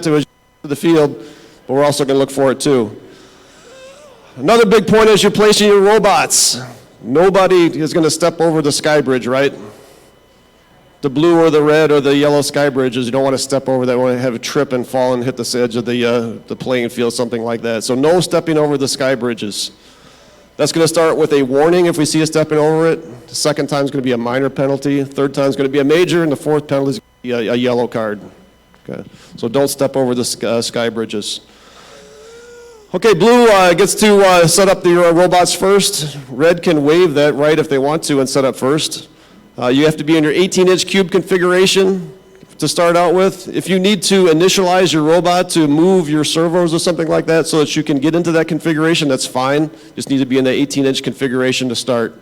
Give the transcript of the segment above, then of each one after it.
to the field, but we're also going to look for it too. Another big point is you're placing your robots. Nobody is going to step over the sky bridge, right? The blue or the red or the yellow sky bridges, you don't want to step over that. You want to have a trip and fall and hit the edge of the playing field, something like that. So no stepping over the sky bridges. That's going to start with a warning if we see you stepping over it. The second time is going to be a minor penalty. The third time is going to be a major, and the fourth penalty is going to be a yellow card. Okay. So don't step over the sky bridges. Okay, blue gets to set up the robots first. Red can waive that right if they want to and set up first. You have to be in your 18-inch cube configuration to start out with. If you need to initialize your robot to move your servos or something like that so that you can get into that configuration, that's fine. Just need to be in the 18-inch configuration to start.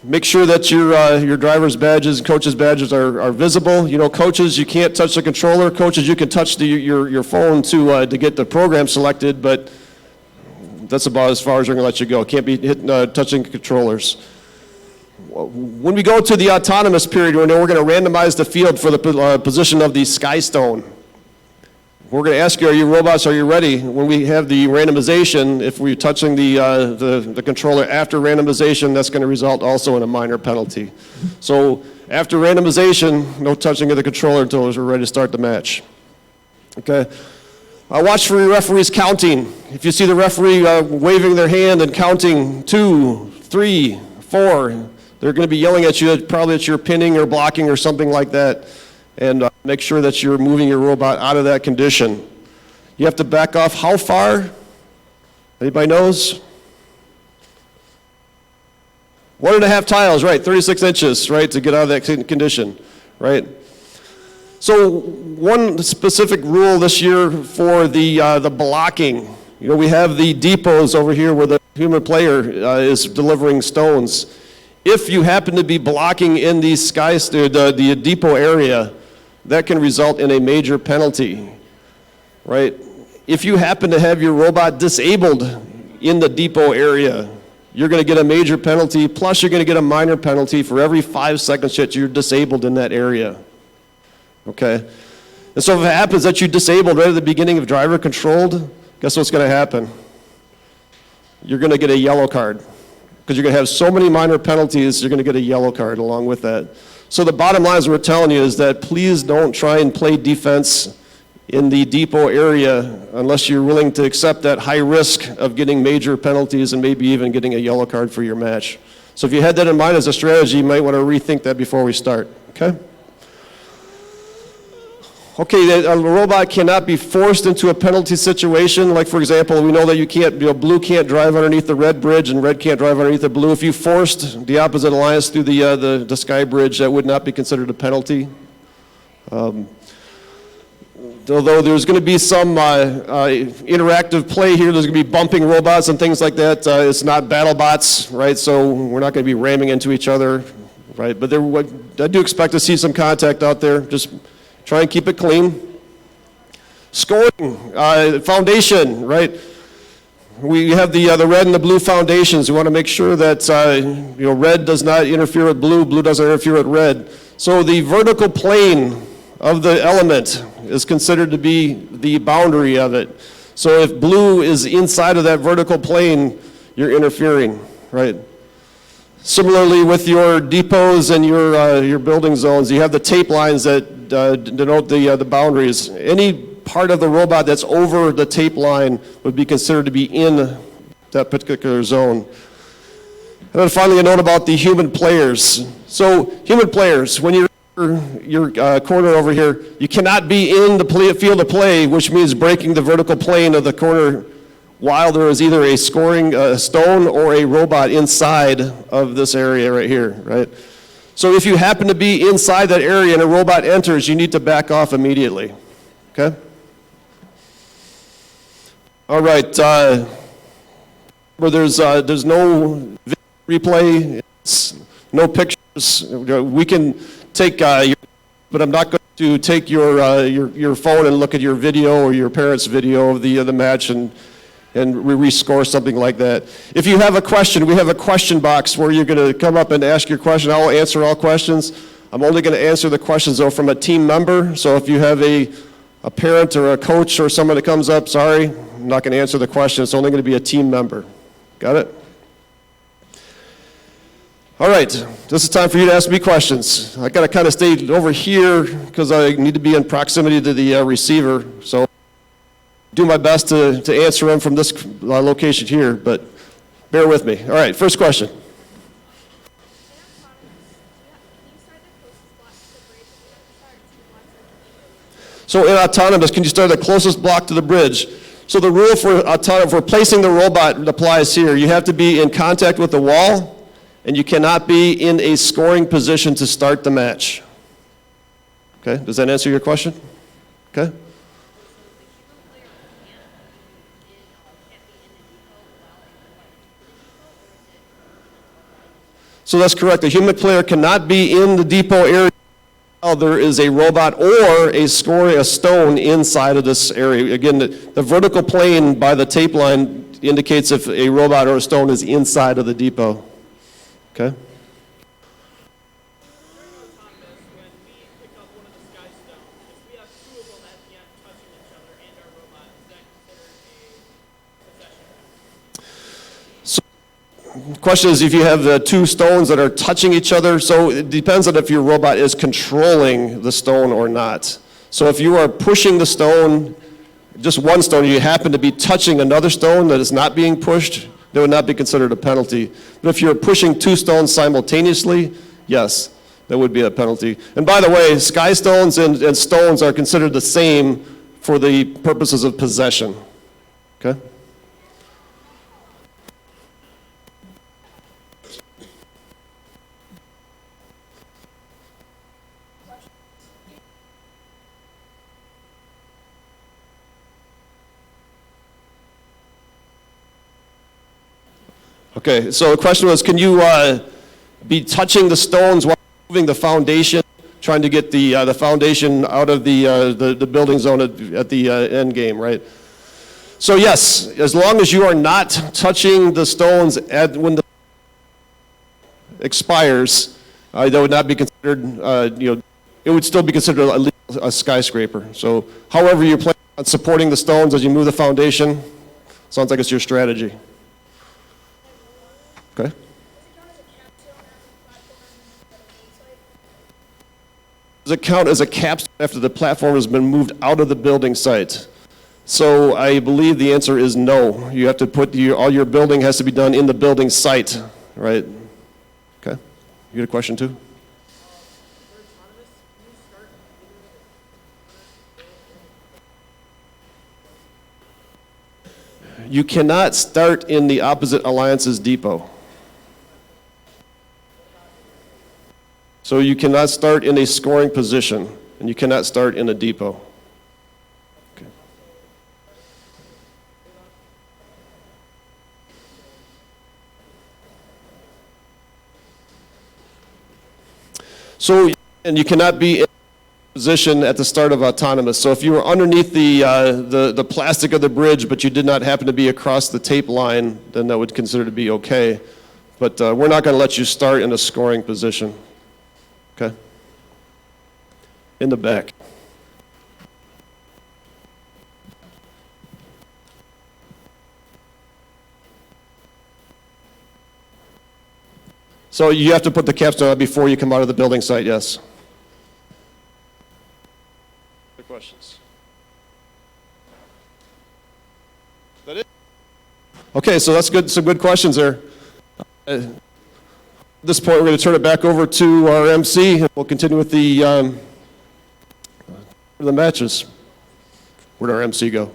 Make sure that your driver's badges and coach's badges are visible. You know, coaches, you can't touch the controller. Coaches, you can touch your phone to get the program selected, but that's about as far as we're going to let you go. Can't be touching controllers. When we go to the autonomous period, we're going to randomize the field for the position of the sky stone. We're going to ask you, are you robots, are you ready? When we have the randomization, if we're touching the controller after randomization, that's going to result also in a minor penalty. So after randomization, no touching of the controller until we're ready to start the match. Okay. Watch for your referees counting. If you see the referee waving their hand and counting 2, 3, 4, they're going to be yelling at you, probably at your pinning or blocking or something like that. And make sure that you're moving your robot out of that condition. You have to back off how far? Anybody knows? 1.5 tiles, right, 36 inches, right, to get out of that condition, right? So one specific rule this year for the blocking, you know, we have the depots over here where the human player is delivering stones. If you happen to be blocking in the the depot area, that can result in a major penalty, right? If you happen to have your robot disabled in the depot area, you're going to get a major penalty, plus you're going to get a minor penalty for every 5 seconds that you're disabled in that area, okay? And so if it happens that you disabled right at the beginning of driver controlled, guess what's going to happen? You're going to get a yellow card. Because you're going to have so many minor penalties, you're going to get a yellow card along with that. So the bottom line is we're telling you is that please don't try and play defense in the depot area unless you're willing to accept that high risk of getting major penalties and maybe even getting a yellow card for your match. So if you had that in mind as a strategy, you might want to rethink that before we start, okay? Okay, a robot cannot be forced into a penalty situation. Like, for example, we know that you can't, blue can't drive underneath the red bridge and red can't drive underneath the blue. If you forced the opposite alliance through the sky bridge, that would not be considered a penalty. Although there's going to be some interactive play here, there's going to be bumping robots and things like that. It's not battle bots, right? So we're not going to be ramming into each other, right? But I do expect to see some contact out there. Just try and keep it clean. Scoring, foundation, right? We have the red and the blue foundations. We want to make sure that red does not interfere with blue, blue doesn't interfere with red. So the vertical plane of the element is considered to be the boundary of it. So if blue is inside of that vertical plane, you're interfering, right? Similarly with your depots and your building zones, you have the tape lines that denote the boundaries. Any part of the robot that's over the tape line would be considered to be in that particular zone. And then finally, a note about the human players. So human players, when you're your corner over here, you cannot be in the field of play, which means breaking the vertical plane of the corner while there is either a scoring stone or a robot inside of this area right here, right? So if you happen to be inside that area and a robot enters, you need to back off immediately, okay? All right, where there's no video replay, no pictures. We can take, but I'm not going to take your phone and look at your video or your parents' video of the match and we rescore something like that. If you have a question, we have a question box where you're going to come up and ask your question. I'll answer all questions. I'm only going to answer the questions though from a team member. So if you have a a parent or a coach or someone that comes up, sorry, I'm not going to answer the question. It's only going to be a team member. Got it? All right, this is time for you to ask me questions. I got to kind of stay over here because I need to be in proximity to the receiver. So do my best to answer them from this location here, but bear with me. All right, first question. So in autonomous, can you start the closest block to the bridge? So the rule for autonomous, for placing the robot applies here. You have to be in contact with the wall, and you cannot be in a scoring position to start the match. Okay, does that answer your question? Okay. So that's correct. The human player cannot be in the depot area while there is a robot or a stone inside of this area. Again, the vertical plane by the tape line indicates if a robot or a stone is inside of the depot. Okay? The question is if you have the two stones that are touching each other, so it depends on if your robot is controlling the stone or not. So if you are pushing the stone, just one stone, you happen to be touching another stone that is not being pushed, that would not be considered a penalty. But if you're pushing two stones simultaneously, yes, that would be a penalty. And by the way, sky stones and stones are considered the same for the purposes of possession. Okay? Okay, so the question was, can you be touching the stones while moving the foundation, trying to get the foundation out of the building zone at the end game, right? So yes, as long as you are not touching the stones when the expires, that would not be considered, it would still be considered a skyscraper. So however you plan on supporting the stones as you move the foundation, sounds like it's your strategy. Okay. Does it count as a capstone after the platform has been moved out of the building site? So I believe the answer is no. You have to put all your building has to be done in the building site, right? Okay. You got a question too? You cannot start in the opposite alliance's depot. So you cannot start in a scoring position, and you cannot start in a depot. Okay. So, and you cannot be in a position at the start of autonomous. So if you were underneath the plastic of the bridge, but you did not happen to be across the tape line, then that would consider to be okay. But we're not going to let you start in a scoring position. Okay. In the back. So you have to put the capstone on before you come out of the building site, yes. Other questions? Is that it? Okay, so that's good. Some good questions there. At this point, we're going to turn it back over to our MC, and we'll continue with the matches. Where'd our MC go?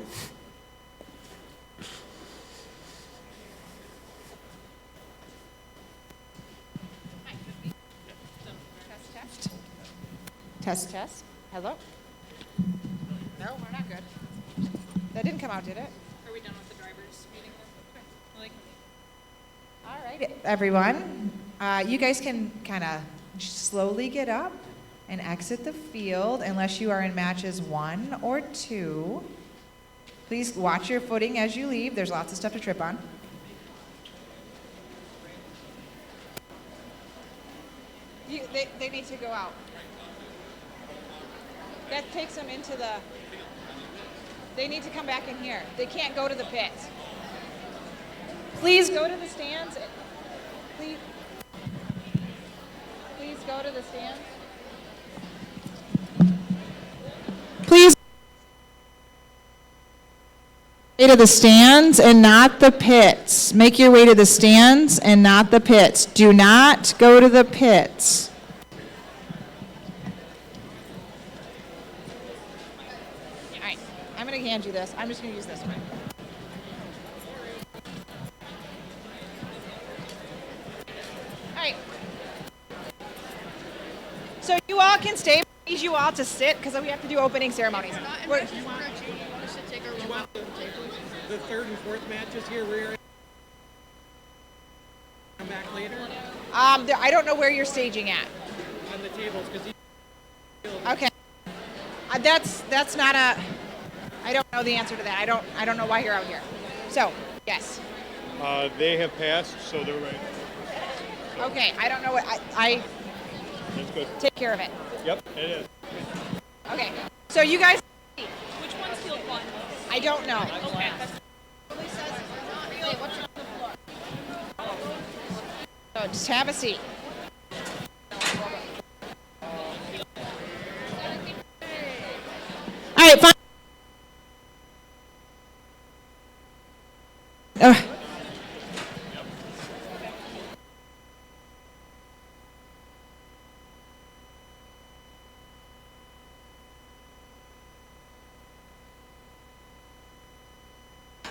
Test, test. Hello? No, we're not good. That didn't come out, did it? Are we done with the driver's meeting? Okay. All right, everyone. You guys can kind of slowly get up and exit the field unless you are in matches 1 or 2. Please watch your footing as you leave. There's lots of stuff to trip on. They need to go out. That takes them into the They need to come back in here. They can't go to the pits. Please go to the stands. Please go to the stands. Please go to the stands and not the pits. Make your way to the stands and not the pits. Do not go to the pits. All right, I'm going to hand you this. I'm just going to use this one. All right. So you all can stay. I need you all to sit because we have to do opening ceremonies. The third and fourth matches here, we're come back later I don't know where you're staging at. on the tables because Okay. That's not a. I don't know the answer to that. I don't know why you're out here. So yes. They have passed, so they're ready. Okay. I don't know what I That's good. take care of it. Yep, it is. Okay. So you guys. Which one's field one? I don't know. Okay. So just have a seat. All right, fine. All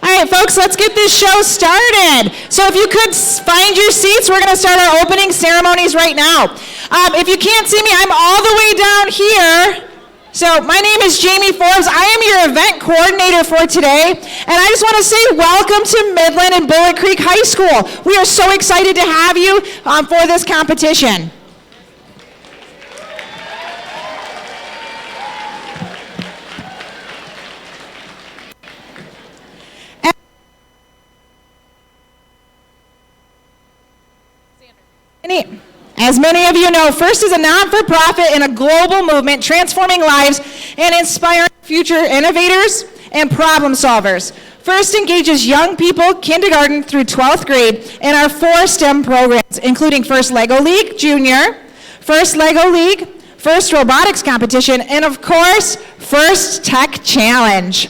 right, folks, let's get this show started. So if you could find your seats, we're going to start our opening ceremonies right now. If you can't see me, I'm all the way down here. So my name is Jamie Forbes. I am your event coordinator for today. And I just want to say welcome to Midland and Bullet Creek High School. We are so excited to have you for this competition. As many of you know, FIRST is a non-for-profit and a global movement transforming lives and inspiring future innovators and problem solvers. FIRST engages young people, kindergarten through 12th grade, in our 4 STEM programs, including FIRST Lego League Junior, FIRST Lego League, FIRST Robotics Competition, and of course, FIRST Tech Challenge.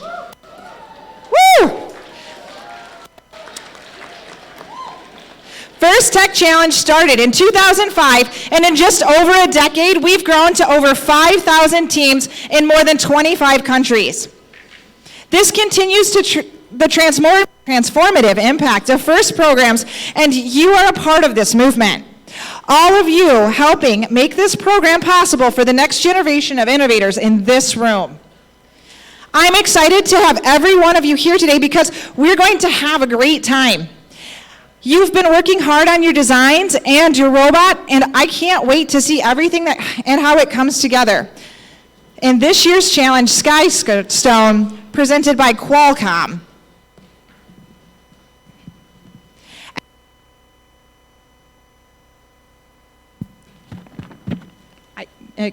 Woo! FIRST Tech Challenge started in 2005, and in just over a decade, we've grown to over 5,000 teams in more than 25 countries. This continues to the transformative impact of FIRST programs, and you are a part of this movement. All of you helping make this program possible for the next generation of innovators in this room. I'm excited to have every one of you here today because we're going to have a great time. You've been working hard on your designs and your robot, and I can't wait to see everything and how it comes together. In this year's challenge, Skystone, presented by Qualcomm.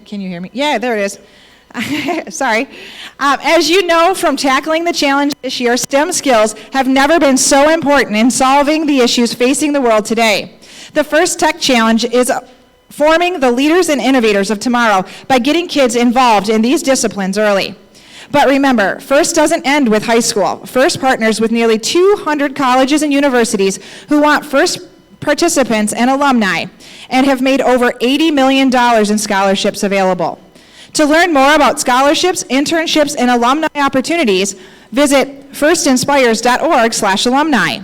Can you hear me? Yeah, there it is. Sorry. As you know from tackling the challenge this year, STEM skills have never been so important in solving the issues facing the world today. The FIRST Tech Challenge is forming the leaders and innovators of tomorrow by getting kids involved in these disciplines early. But remember, FIRST doesn't end with high school. FIRST partners with nearly 200 colleges and universities who want FIRST participants and alumni and have made over $80 million in scholarships available. To learn more about scholarships, internships, and alumni opportunities, visit firstinspires.org/alumni.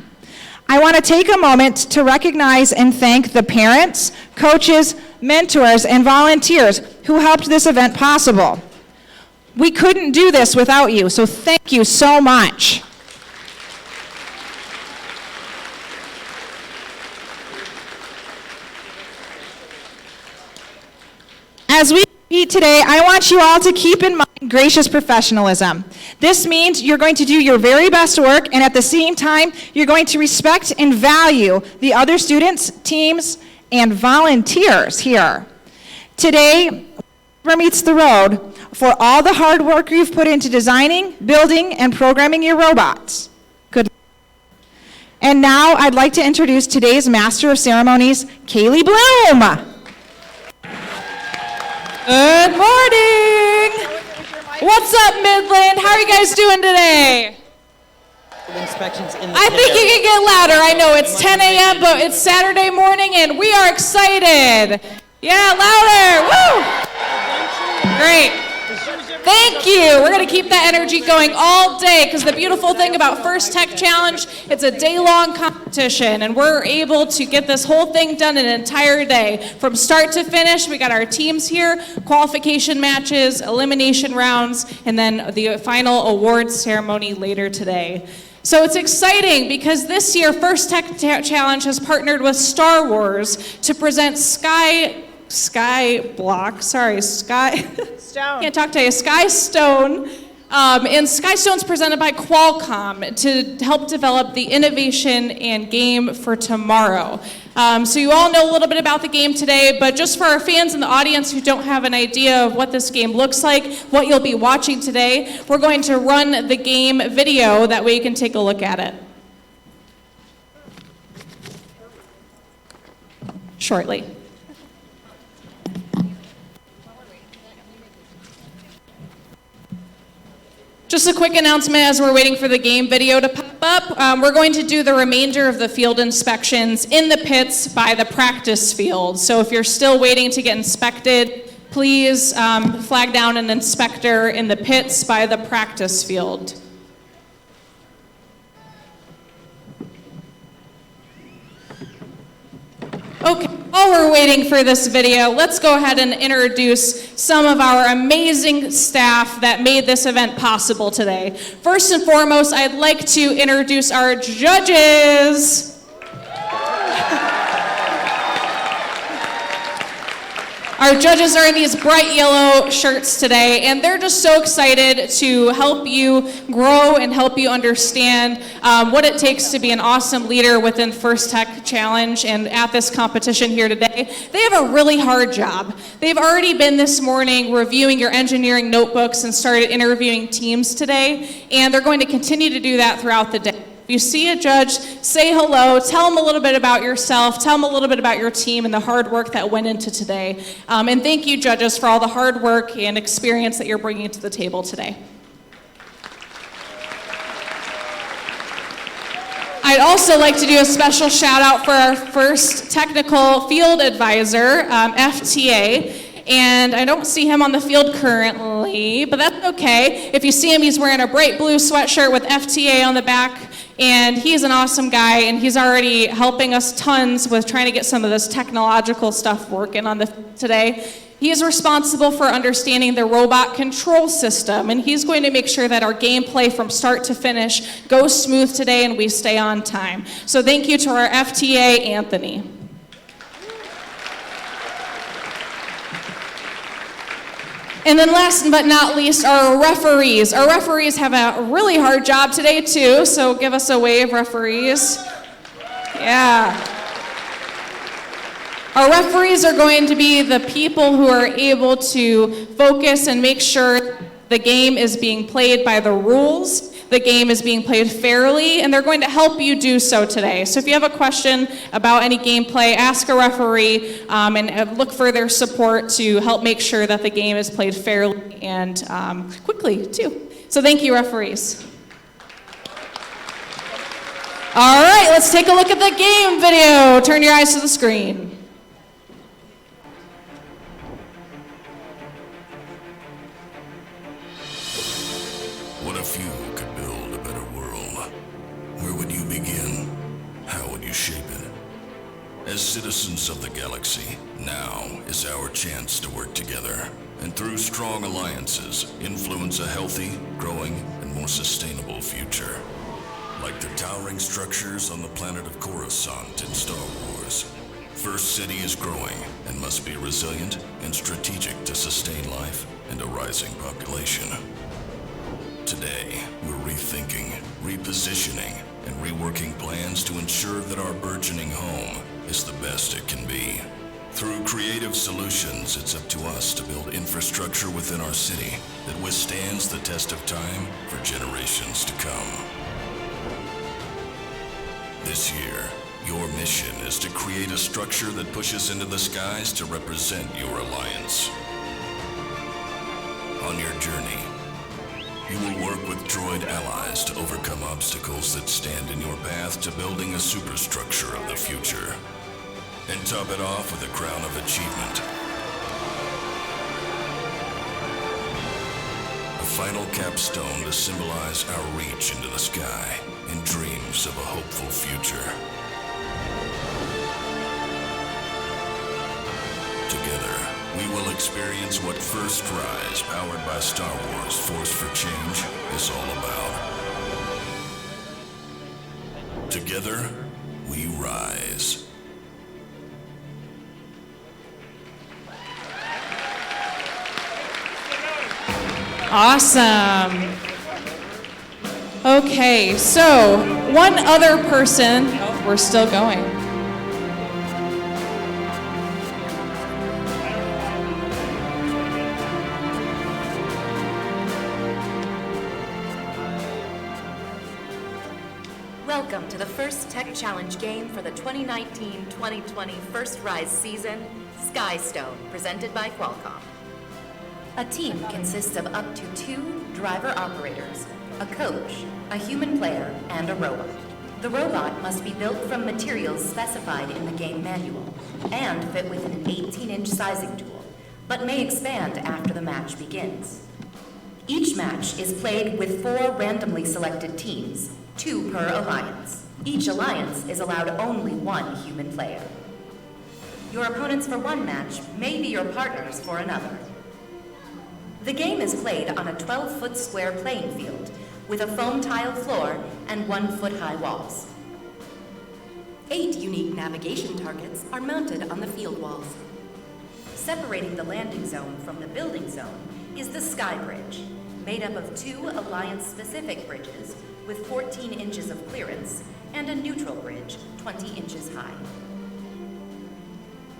I want to take a moment to recognize and thank the parents, coaches, mentors, and volunteers who helped this event possible. We couldn't do this without you, so thank you so much. As we meet today, I want you all to keep in mind gracious professionalism. This means you're going to do your very best work, and at the same time, you're going to respect and value the other students, teams, and volunteers here. Today, rubber meets the road, for all the hard work you've put into designing, building, and programming your robots. Good. And now I'd like to introduce today's Master of Ceremonies, Kaylee Bloom. Good morning. What's up, Midland? How are you guys doing today? Inspections in the I think you can get louder. I know it's 10 a.m., but it's Saturday morning, and we are excited. Yeah, louder. Woo! Great. Thank you. We're going to keep that energy going all day, because the beautiful thing about First Tech Challenge, it's a day-long competition, and we're able to get this whole thing done in an entire day. From start to finish, we got our teams here, qualification matches, elimination rounds, and then the final awards ceremony later today. So it's exciting because this year, First Tech Challenge has partnered with Star Wars to present Sky Stone. And Sky Stone's presented by Qualcomm to help develop the innovation and game for tomorrow. So you all know a little bit about the game today, but just for our fans in the audience who don't have an idea of what this game looks like, what you'll be watching today, we're going to run the game video, that way you can take a look at it shortly. Just a quick announcement as we're waiting for the game video to pop up. We're going to do the remainder of the field inspections in the pits by the practice field. So if you're still waiting to get inspected, please flag down an inspector in the pits by the practice field. Okay, while we're waiting for this video, let's go ahead and introduce some of our amazing staff that made this event possible today. First and foremost, I'd like to introduce our judges. Our judges are in these bright yellow shirts today, and they're just so excited to help you grow and help you understand what it takes to be an awesome leader within First Tech Challenge and at this competition here today. They have a really hard job. They've already been this morning reviewing your engineering notebooks and started interviewing teams today, and they're going to continue to do that throughout the day. If you see a judge, say hello, tell them a little bit about yourself, tell them a little bit about your team and the hard work that went into today. And thank you, judges, for all the hard work and experience that you're bringing to the table today. I'd also like to do a special shout out for our first technical field advisor, FTA. And I don't see him on the field currently, but that's okay. If you see him, he's wearing a bright blue sweatshirt with FTA on the back, and he's an awesome guy, and he's already helping us tons with trying to get some of this technological stuff working on today. He is responsible for understanding the robot control system, and he's going to make sure that our gameplay from start to finish goes smooth today and we stay on time. So thank you to our FTA, Anthony. And then last but not least, our referees. Our referees have a really hard job today too, so give us a wave, referees. Yeah. Our referees are going to be the people who are able to focus and make sure the game is being played by the rules, the game is being played fairly, and they're going to help you do so today. So if you have a question about any gameplay, ask a referee and look for their support to help make sure that the game is played fairly and quickly too. So thank you, referees. All right, let's take a look at the game video. Turn your eyes to the screen. What if you could build a better world? Where would you begin? How would you shape it? As citizens of the galaxy, now is our chance to work together, and through strong alliances, influence a healthy, growing, and more sustainable future. Like the towering structures on the planet of Coruscant in Star Wars, First City is growing and must be resilient and strategic to sustain life and a rising population. Today, we're rethinking, repositioning, and reworking plans to ensure that our burgeoning home is the best it can be. Through creative solutions, it's up to us to build infrastructure within our city that withstands the test of time for generations to come. This year, your mission is to create a structure that pushes into the skies to represent your alliance. On your journey, you will work with droid allies to overcome obstacles that stand in your path to building a superstructure of the future. And top it off with a crown of achievement. A final capstone to symbolize our reach into the sky and dreams of a hopeful future. Together, we will experience what First Rise, powered by Star Wars Force for Change, is all about. Together, we rise. Awesome. Okay, so one other person, we're still going. Welcome to the first Tech Challenge game for the 2019-2020 First Rise season, Skystone, presented by Qualcomm. A team consists of up to 2 driver-operators, a coach, a human player, and a robot. The robot must be built from materials specified in the game manual and fit within an 18-inch sizing tool, but may expand after the match begins. Each match is played with 4 randomly selected teams, 2 per alliance. Each alliance is allowed only 1 human player. Your opponents for one match may be your partners for another. The game is played on a 12-foot square playing field with a foam tile floor and 1-foot-high walls. 8 unique navigation targets are mounted on the field walls. Separating the landing zone from the building zone is the Sky Bridge, made up of 2 Alliance-specific bridges with 14 inches of clearance and a neutral bridge 20 inches high.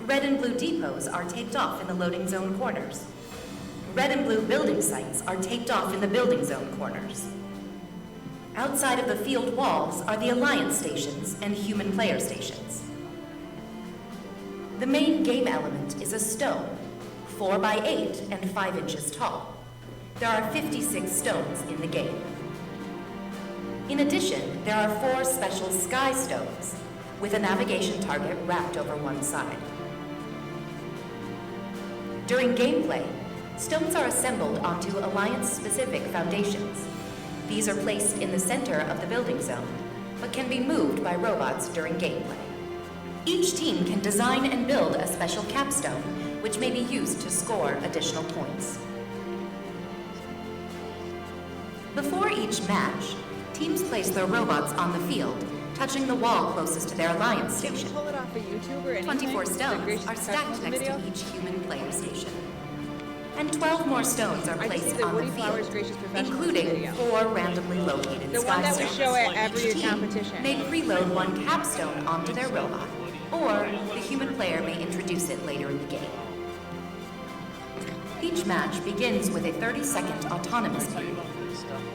Red and blue depots are taped off in the loading zone corners. Red and blue building sites are taped off in the building zone corners. Outside of the field walls are the Alliance stations and human player stations. The main game element is a stone, 4 by 8 and 5 inches tall. There are 56 stones in the game. In addition, there are 4 special sky stones with a navigation target wrapped over one side. During gameplay, stones are assembled onto Alliance-specific foundations. These are placed in the center of the building zone, but can be moved by robots during gameplay. Each team can design and build a special capstone, which may be used to score additional points. Before each match, teams place their robots on the field, touching the wall closest to their Alliance station. 24 stones are stacked next to each human player station. And 12 more stones are placed on the field, including 4 randomly located sky stones. The one that we show at every Each team competition. may preload 1 capstone onto their robot, or the human player may introduce it later in the game. Each match begins with a 30-second autonomous period.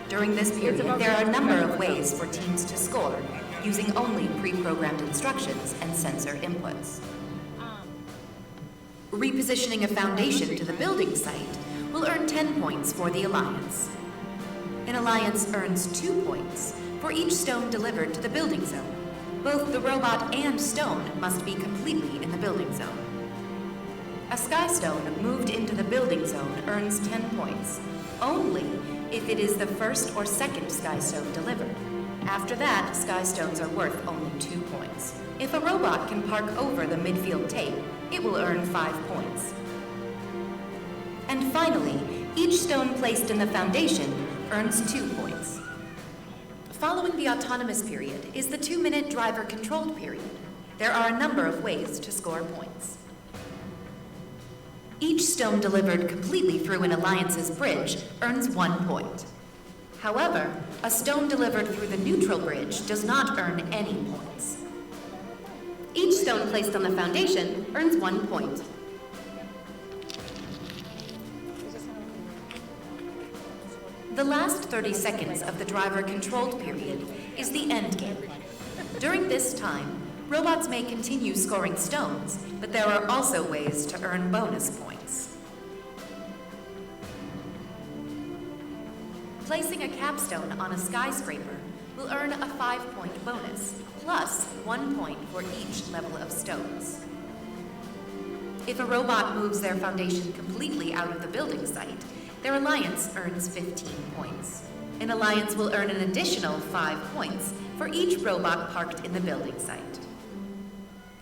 During this period, there are a number of ways for teams to score, using only pre-programmed instructions and sensor inputs. Repositioning a foundation to the building site will earn 10 points for the Alliance. An Alliance earns 2 points for each stone delivered to the building zone. Both the robot and stone must be completely in the building zone. A sky stone moved into the building zone earns 10 points, only if it is the first or second sky stone delivered. After that, sky stones are worth only 2 points. If a robot can park over the midfield tape, it will earn 5 points. And finally, each stone placed in the foundation earns 2 points. Following the autonomous period is the 2-minute driver-controlled period. There are a number of ways to score points. Each stone delivered completely through an Alliance's bridge earns 1 point. However, a stone delivered through the neutral bridge does not earn any points. Each stone placed on the foundation earns 1 point. The last 30 seconds of the driver-controlled period is the end game. During this time, robots may continue scoring stones, but there are also ways to earn bonus points. Placing a capstone on a skyscraper will earn a 5-point bonus, plus 1 point for each level of stones. If a robot moves their foundation completely out of the building site, their alliance earns 15 points. An alliance will earn an additional 5 points for each robot parked in the building site.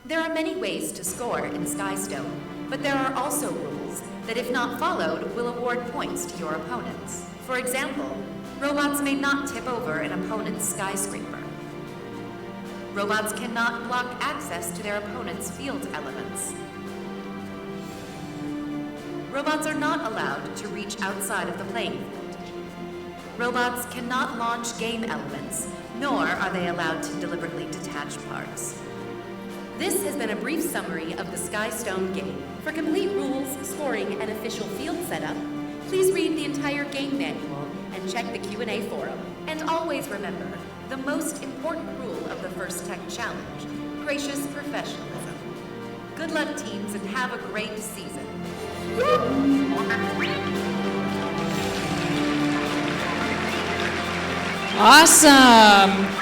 There are many ways to score in Skystone, but there are also rules that, if not followed, will award points to your opponents. For example, robots may not tip over an opponent's skyscraper. Robots cannot block access to their opponent's field elements. Robots are not allowed to reach outside of the playing field. Robots cannot launch game elements, nor are they allowed to deliberately detach parts. This has been a brief summary of the Skystone game. For complete rules, scoring, and official field setup, please read the entire game manual and check the Q&A forum. And always remember, the most important rule of the First Tech Challenge, gracious professionalism. Good luck, teams, and have a great season. Awesome.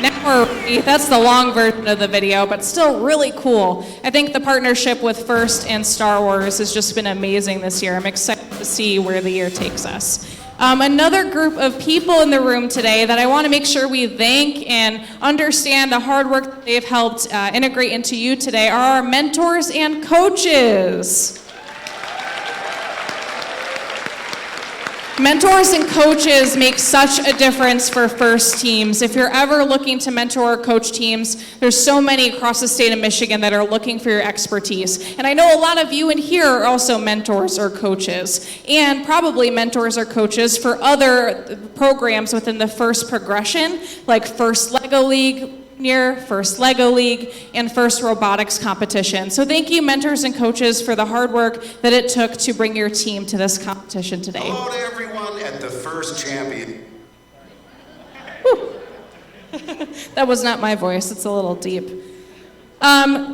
Now that's the long version of the video, but still really cool. I think the partnership with First and Star Wars has just been amazing this year. I'm excited to see where the year takes us. Another group of people in the room today that I want to make sure we thank and understand the hard work that they've helped integrate into you today are our mentors and coaches. Mentors and coaches make such a difference for First teams. If you're ever looking to mentor or coach teams, there's so many across the state of Michigan that are looking for your expertise. And I know a lot of you in here are also mentors or coaches, and probably mentors or coaches for other programs within the First progression, like First Lego League, First Lego League, and First Robotics Competition. So thank you, mentors and coaches, for the hard work that it took to bring your team to this competition today. Hello to everyone at the First Champion. That was not my voice, it's a little deep.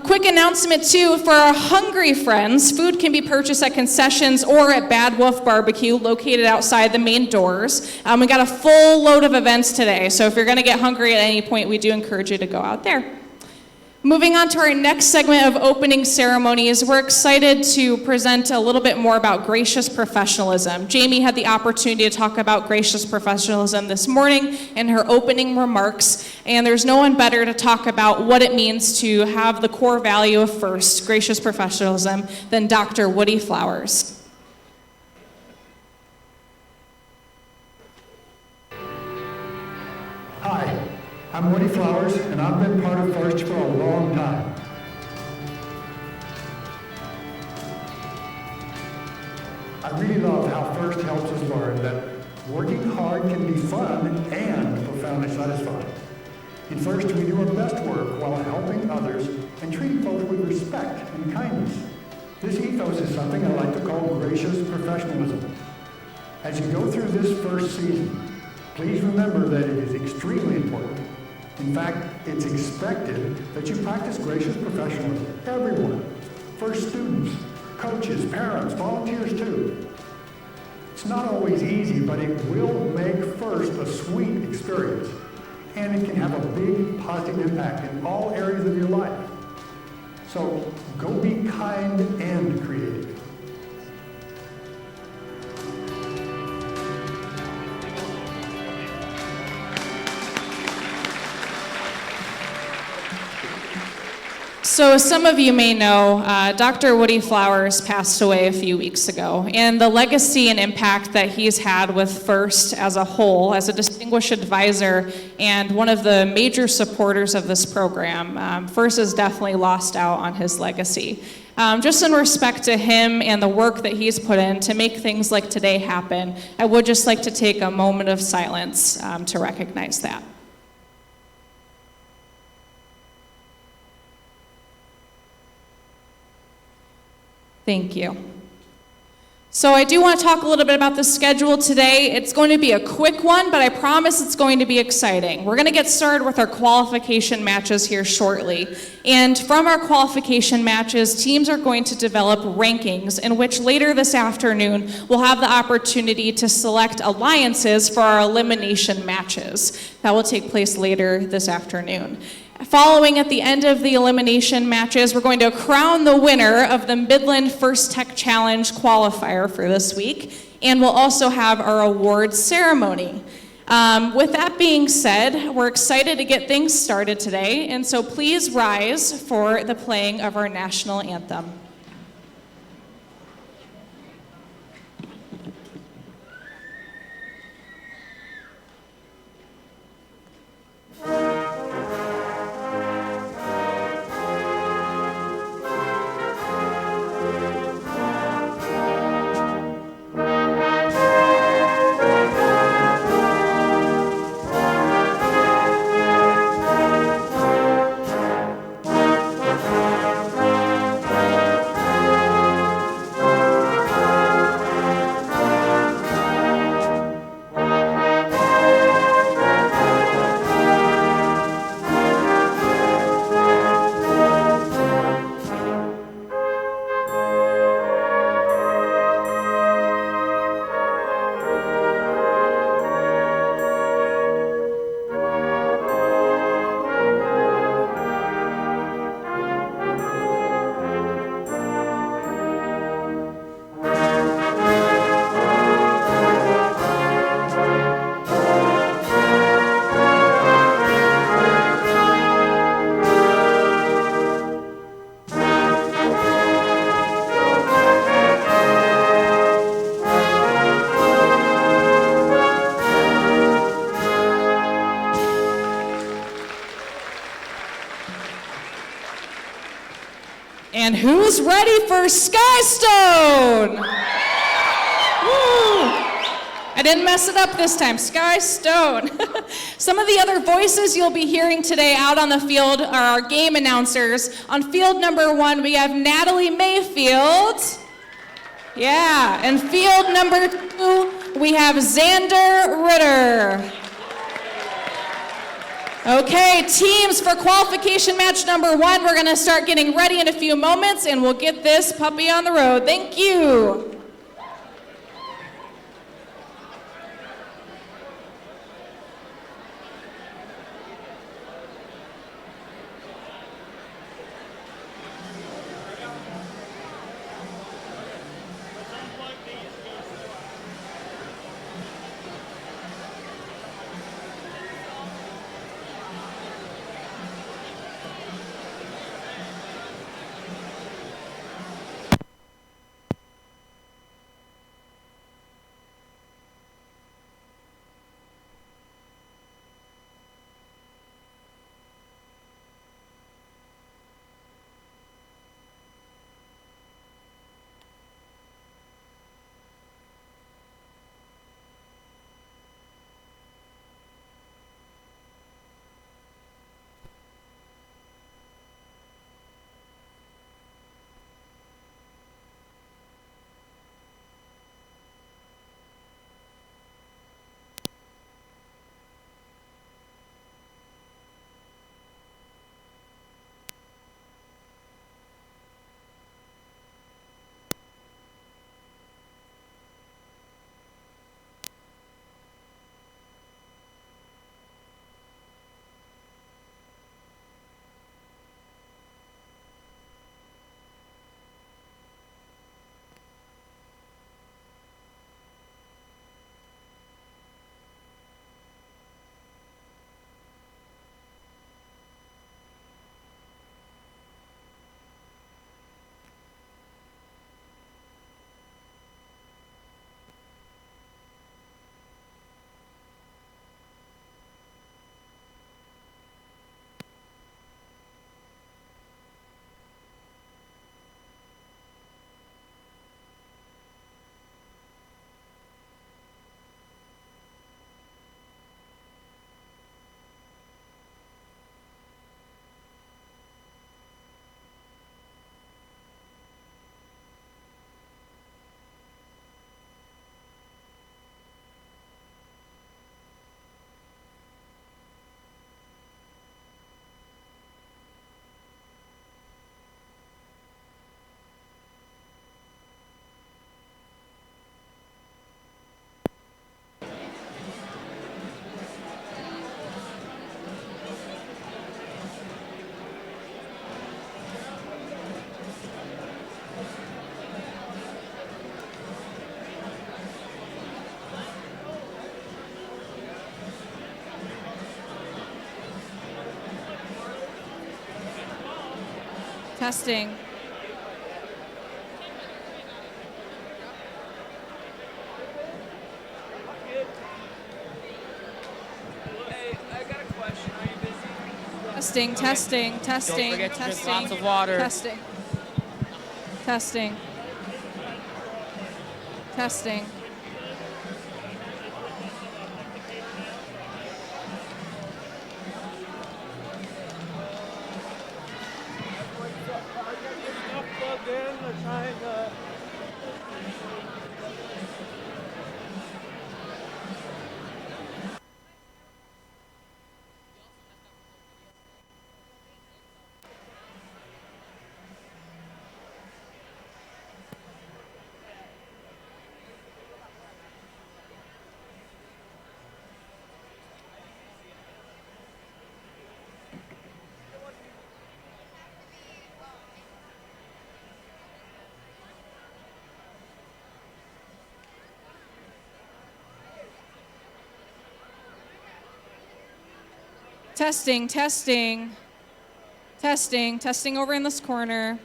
Quick announcement too, for our hungry friends, food can be purchased at concessions or at Bad Wolf Barbecue, located outside the main doors. We got a full load of events today, so if you're gonna get hungry at any point, we do encourage you to go out there. Moving on to our next segment of opening ceremonies, we're excited to present a little bit more about gracious professionalism. Jamie had the opportunity to talk about gracious professionalism this morning in her opening remarks, and there's no one better to talk about what it means to have the core value of First, gracious professionalism, than Dr. Woody Flowers. Hi. I'm Woody Flowers, and I've been part of First for a long time. I really love how First helps us learn that working hard can be fun and profoundly satisfying. In First, we do our best work while helping others and treating folks with respect and kindness. This ethos is something I like to call gracious professionalism. As you go through this first season, please remember that it is extremely important. In fact, it's expected that you practice gracious professionalism. Everyone, First students, coaches, parents, volunteers too. It's not always easy, but it will make First a sweet experience. And it can have a big positive impact in all areas of your life. So go be kind and creative. So some of you may know, Dr. Woody Flowers passed away a few weeks ago, and the legacy and impact that he's had with First as a whole, as a distinguished advisor and one of the major supporters of this program, First has definitely lost out on his legacy. Just in respect to him and the work that he's put in to make things like today happen, I would just like to take a moment of silence to recognize that. Thank you. So I do want to talk a little bit about the schedule today. It's going to be a quick one, but I promise it's going to be exciting. We're going to get started with our qualification matches here shortly. And from our qualification matches, teams are going to develop rankings in which later this afternoon we'll have the opportunity to select alliances for our elimination matches. That will take place later this afternoon. Following at the end of the elimination matches, we're going to crown the winner of the Midland First Tech Challenge qualifier for this week, and we'll also have our awards ceremony. With that being said, we're excited to get things started today, and so please rise for the playing of our national anthem. And who's ready for Skystone? Woo! I didn't mess it up this time. Skystone. Some of the other voices you'll be hearing today out on the field are our game announcers. On field number 1, we have Natalie Mayfield. Yeah, and field number 2, we have Xander Ritter. Okay, teams, for qualification match number 1, we're going to start getting ready in a few moments, and we'll get this puppy on the road. Thank you. Testing. Hey, I got a question. Are you busy? Testing, testing, testing, Don't forget to drink testing. lots of water. Testing. Testing. Testing. Plugged in. They're trying to. Testing, testing. Testing, testing over in this corner.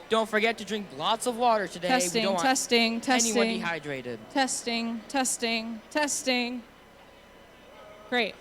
Don't forget to drink lots of water today. Testing, we don't want testing, testing. anyone dehydrated. Testing, testing, testing. Great.